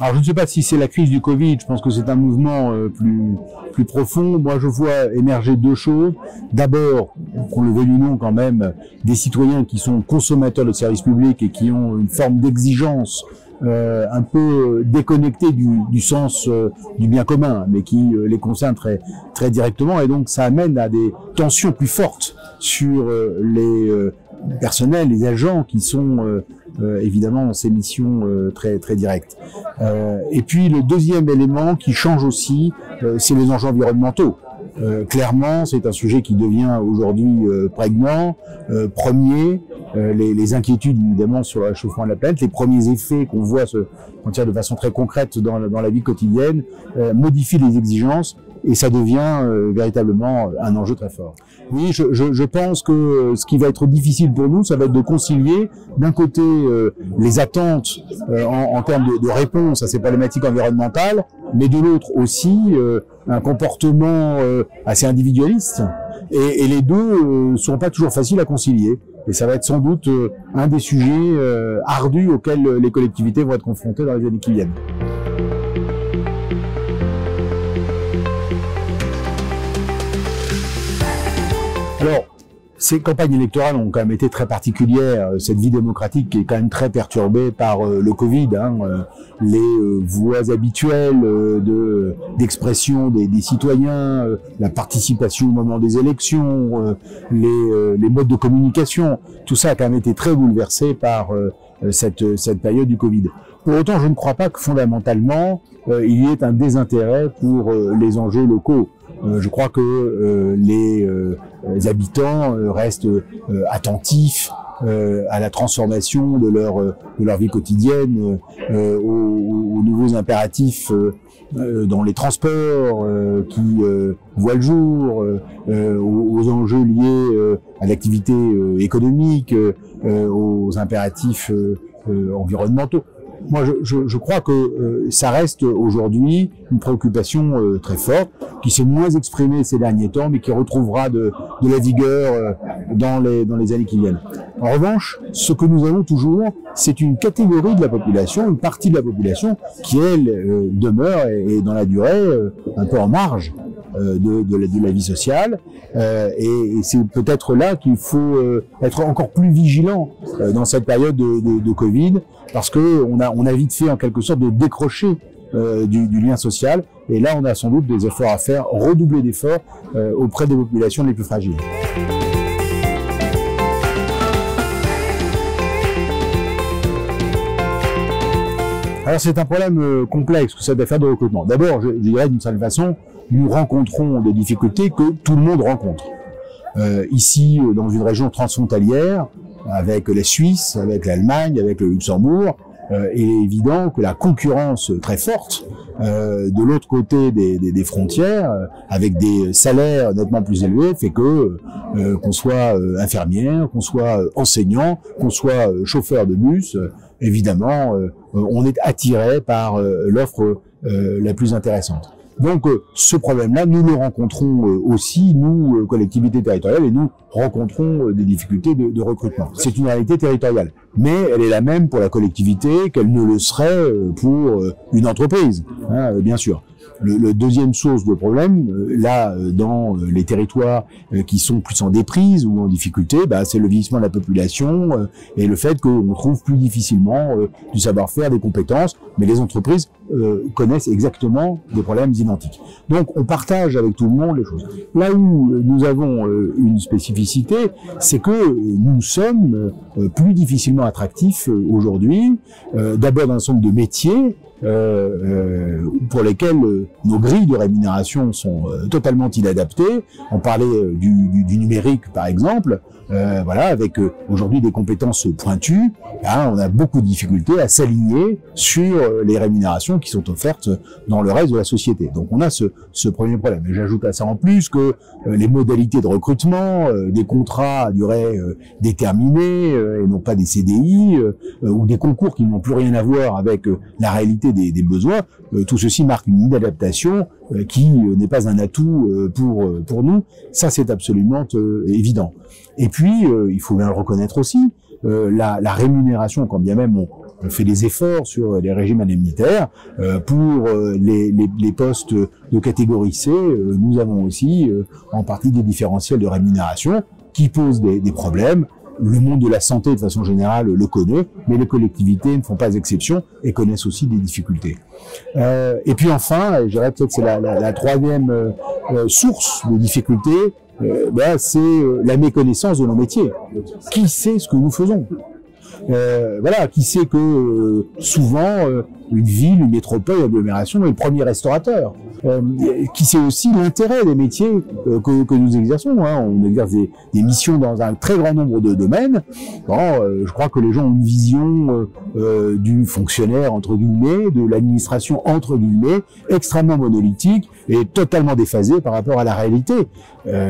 Alors je ne sais pas si c'est la crise du Covid, je pense que c'est un mouvement plus profond. Moi je vois émerger deux choses. D'abord, qu'on le veuille ou non quand même, des citoyens qui sont consommateurs de services publics et qui ont une forme d'exigence un peu déconnectée du sens du bien commun, mais qui les concerne très directement. Et donc ça amène à des tensions plus fortes sur les personnels, les agents qui sont évidemment dans ces missions très directes. Et puis le deuxième élément qui change aussi, c'est les enjeux environnementaux. Clairement, c'est un sujet qui devient aujourd'hui prégnant, premier. Les inquiétudes évidemment sur le réchauffement de la planète, les premiers effets qu'on voit se sentir de façon très concrète dans la vie quotidienne, modifient les exigences et ça devient véritablement un enjeu très fort. Oui, je pense que ce qui va être difficile pour nous, ça va être de concilier d'un côté les attentes en termes de réponse à ces problématiques environnementales, mais de l'autre aussi un comportement assez individualiste. Et les deux sont pas toujours faciles à concilier. Et ça va être sans doute un des sujets ardus auxquels les collectivités vont être confrontées dans les années qui viennent. Alors, ces campagnes électorales ont quand même été très particulières, cette vie démocratique qui est quand même très perturbée par le Covid, les voies habituelles d'expression des citoyens, la participation au moment des élections, les modes de communication, tout ça a quand même été très bouleversé par cette période du Covid. Pour autant, je ne crois pas que fondamentalement il y ait un désintérêt pour les enjeux locaux. Je crois que les habitants restent attentifs à la transformation de leur vie quotidienne, aux nouveaux impératifs dans les transports qui voient le jour, aux enjeux liés à l'activité économique, aux impératifs environnementaux. Moi, je crois que ça reste aujourd'hui une préoccupation très forte, qui s'est moins exprimée ces derniers temps, mais qui retrouvera de la vigueur dans les années qui viennent. En revanche, ce que nous avons toujours, c'est une catégorie de la population, une partie de la population, qui elle demeure et dans la durée un peu en marge de la vie sociale, et c'est peut-être là qu'il faut être encore plus vigilant dans cette période de Covid, parce que on a vite fait en quelque sorte de décrocher du lien social, et là on a sans doute des efforts à faire, redoubler d'efforts auprès des populations les plus fragiles. Alors c'est un problème complexe, cette affaire de recrutement. D'abord, je dirais d'une certaine façon, nous rencontrons des difficultés que tout le monde rencontre. Ici, dans une région transfrontalière, avec la Suisse, avec l'Allemagne, avec le Luxembourg, il est évident que la concurrence très forte de l'autre côté des frontières, avec des salaires nettement plus élevés, fait que qu'on soit infirmière, qu'on soit enseignant, qu'on soit chauffeur de bus, évidemment, on est attiré par l'offre la plus intéressante. Donc ce problème-là, nous le rencontrons aussi, nous, collectivités territoriales, et nous rencontrons des difficultés de recrutement. C'est une réalité territoriale, mais elle est la même pour la collectivité qu'elle ne le serait pour une entreprise, bien sûr. Le deuxième source de problème, là, dans les territoires qui sont plus en déprise ou en difficulté, c'est le vieillissement de la population et le fait qu'on trouve plus difficilement du savoir-faire, des compétences, mais les entreprises connaissent exactement des problèmes identiques. Donc, on partage avec tout le monde les choses. Là où nous avons une spécificité, c'est que nous sommes plus difficilement attractifs aujourd'hui, d'abord dans un certain nombre de métiers, pour lesquels nos grilles de rémunération sont totalement inadaptées. On parlait du numérique par exemple, voilà, avec aujourd'hui des compétences pointues, on a beaucoup de difficultés à s'aligner sur les rémunérations qui sont offertes dans le reste de la société. Donc on a ce premier problème. Et j'ajoute à ça en plus que les modalités de recrutement, des contrats à durée déterminée et non pas des CDI, ou des concours qui n'ont plus rien à voir avec la réalité des besoins, tout ceci marque une inadaptation qui n'est pas un atout pour nous. Ça, c'est absolument évident. Et puis, il faut bien le reconnaître aussi, la rémunération, quand bien même on fait des efforts sur les régimes indemnitaires. Pour les postes de catégorie C, nous avons aussi en partie des différentiels de rémunération qui posent des problèmes. Le monde de la santé, de façon générale, le connaît, mais les collectivités ne font pas exception et connaissent aussi des difficultés. Et puis enfin, je dirais peut-être que c'est la troisième source de difficultés, c'est la méconnaissance de nos métiers. Qui sait ce que nous faisons ? Voilà, qui sait que souvent une ville, une métropole, une agglomération est le premier restaurateur. Qui sait aussi l'intérêt des métiers que nous exerçons. Hein. On exerce des missions dans un très grand nombre de domaines. Bon, je crois que les gens ont une vision du fonctionnaire, entre guillemets, de l'administration, entre guillemets, extrêmement monolithique et totalement déphasée par rapport à la réalité.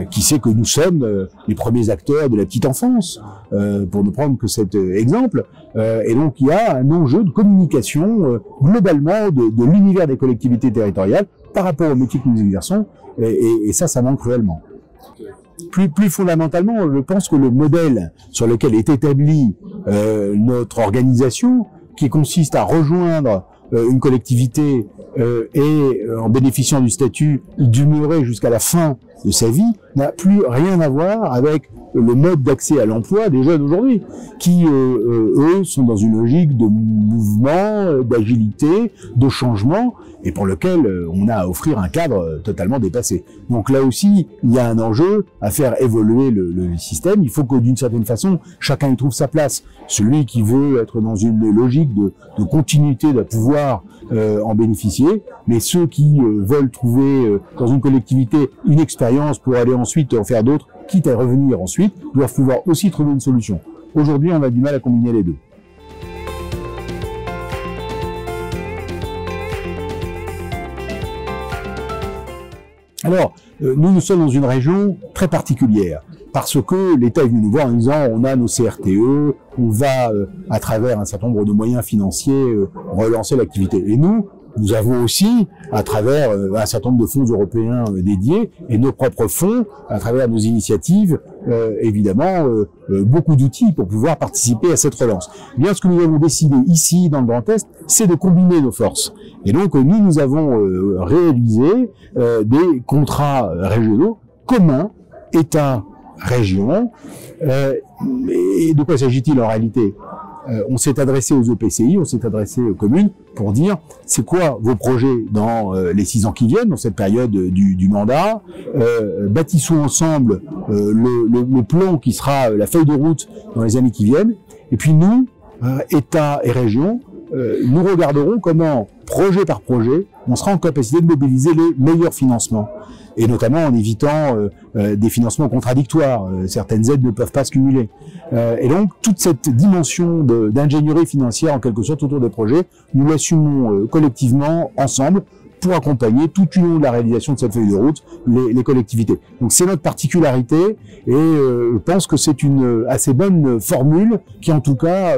Qui sait que nous sommes les premiers acteurs de la petite enfance, pour ne prendre que cet exemple. Et donc il y a un enjeu de communication globalement de l'univers des collectivités territoriales par rapport au métier que nous exerçons, et ça manque cruellement. Plus fondamentalement, je pense que le modèle sur lequel est établie notre organisation, qui consiste à rejoindre une collectivité et en bénéficiant du statut, demeurer jusqu'à la fin de sa vie, n'a plus rien à voir avec le mode d'accès à l'emploi des jeunes aujourd'hui, qui, eux, sont dans une logique de mouvement, d'agilité, de changement, et pour lequel on a à offrir un cadre totalement dépassé. Donc là aussi, il y a un enjeu à faire évoluer le système. Il faut que d'une certaine façon, chacun y trouve sa place. Celui qui veut être dans une logique de continuité doit pouvoir en bénéficier, mais ceux qui veulent trouver dans une collectivité une expérience pour aller ensuite en faire d'autres, quitte à revenir ensuite, doivent pouvoir aussi trouver une solution. Aujourd'hui, on a du mal à combiner les deux. Alors, nous sommes dans une région très particulière, parce que l'État est venu nous voir en disant on a nos CRTE, on va, à travers un certain nombre de moyens financiers, relancer l'activité. Et nous avons aussi, à travers un certain nombre de fonds européens dédiés, et nos propres fonds, à travers nos initiatives, évidemment, beaucoup d'outils pour pouvoir participer à cette relance. Eh bien, ce que nous avons décidé ici, dans le Grand Est, c'est de combiner nos forces. Et donc, nous avons réalisé des contrats régionaux communs, État, région. Et de quoi s'agit-il en réalité ? On s'est adressé aux EPCI, on s'est adressé aux communes pour dire c'est quoi vos projets dans les 6 ans qui viennent, dans cette période du mandat. Bâtissons ensemble le plan qui sera la feuille de route dans les années qui viennent. Et puis nous, État et région, nous regarderons comment, projet par projet, on sera en capacité de mobiliser les meilleurs financements. Et notamment en évitant des financements contradictoires. Certaines aides ne peuvent pas se cumuler. Et donc, toute cette dimension d'ingénierie financière, en quelque sorte, autour des projets, nous l'assumons collectivement, ensemble, pour accompagner tout au long de la réalisation de cette feuille de route les collectivités. Donc c'est notre particularité et je pense que c'est une assez bonne formule qui en tout cas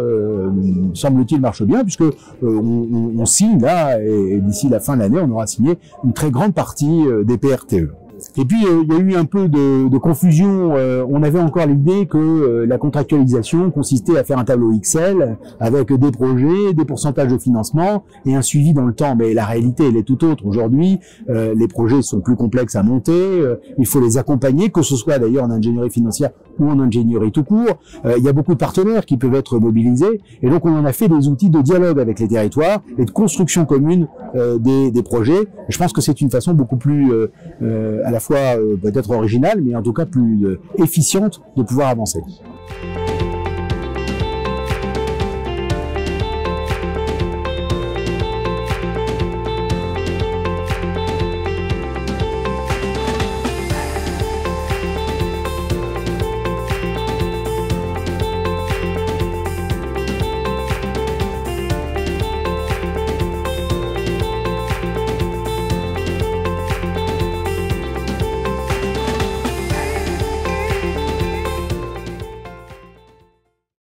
semble-t-il marche bien puisque on signe là et d'ici la fin de l'année on aura signé une très grande partie des PRTE. Et puis il y a eu un peu de confusion. On avait encore l'idée que la contractualisation consistait à faire un tableau Excel avec des projets, des pourcentages de financement et un suivi dans le temps. Mais la réalité, elle est tout autre. Aujourd'hui, les projets sont plus complexes à monter. Il faut les accompagner, que ce soit d'ailleurs en ingénierie financière ou en ingénierie tout court. Il y a beaucoup de partenaires qui peuvent être mobilisés. Et donc, on en a fait des outils de dialogue avec les territoires et de construction commune des projets. Et je pense que c'est une façon beaucoup plus à la fois peut-être originale, mais en tout cas plus efficiente de pouvoir avancer.